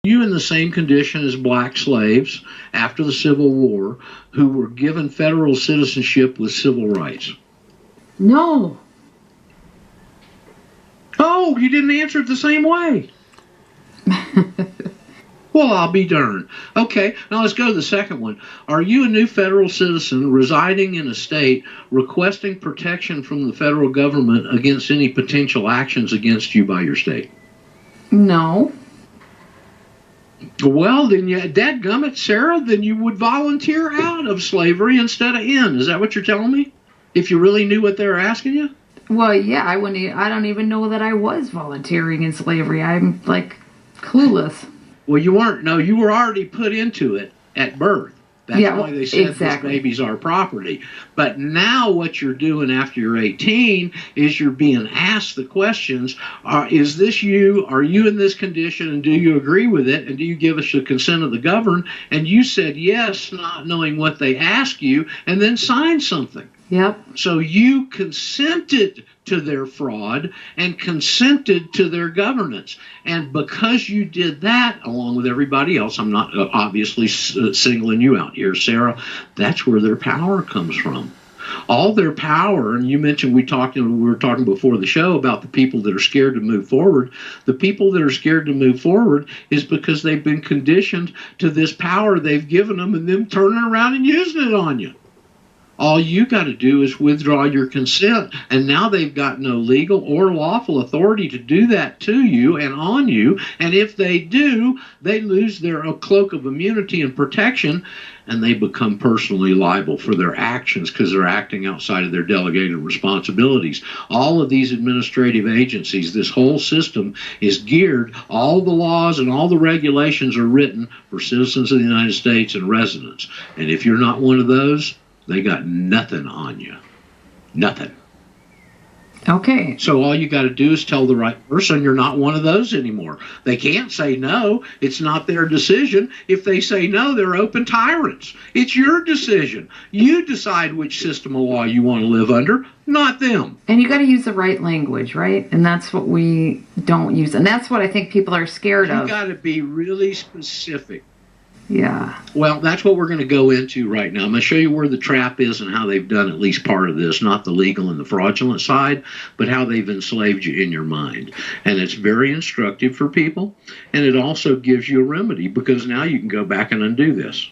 You in the same condition as black slaves after the Civil War who were given federal citizenship with civil rights? No. Oh, you didn't answer it the same way. Well, I'll be darned. Okay, now let's go to the second one. Are you a new federal citizen residing in a state requesting protection from the federal government against any potential actions against you by your state? No. Well, then, dadgummit, Sarah, then you would volunteer out of slavery instead of in. Is that what you're telling me? If you really knew what they were asking you? Well, yeah, I don't even know that I was volunteering in slavery. I'm, like, clueless. Well, you weren't. No, you were already put into it at birth. That's why they said exactly. This baby's our property. But now what you're doing after you're 18 is you're being asked the questions, is this you? Are you in this condition? And do you agree with it? And do you give us the consent of the governed? And you said yes, not knowing what they ask you, and then signed something. Yep. So you consented to their fraud and consented to their governance. And because you did that, along with everybody else, I'm not obviously singling you out here, Sarah, that's where their power comes from. All their power, and you mentioned we were talking before the show about the people that are scared to move forward. The people that are scared to move forward is because they've been conditioned to this power they've given them and them turning around and using it on you. All you got to do is withdraw your consent, and now they've got no legal or lawful authority to do that to you and on you. And if they do, they lose their cloak of immunity and protection, and they become personally liable for their actions because they're acting outside of their delegated responsibilities. All of these administrative agencies, this whole system is geared, all the laws and all the regulations are written for citizens of the United States and residents. And if you're not one of those, they got nothing on you. Nothing. Okay. So all you got to do is tell the right person you're not one of those anymore. They can't say no. It's not their decision. If they say no, they're open tyrants. It's your decision. You decide which system of law you want to live under, not them. And you got to use the right language, right? And that's what we don't use. And that's what I think people are scared of. You got to be really specific. Yeah. Well, that's what we're going to go into right now. I'm going to show you where the trap is and how they've done at least part of this, not the legal and the fraudulent side, but how they've enslaved you in your mind. And it's very instructive for people, and it also gives you a remedy because now you can go back and undo this.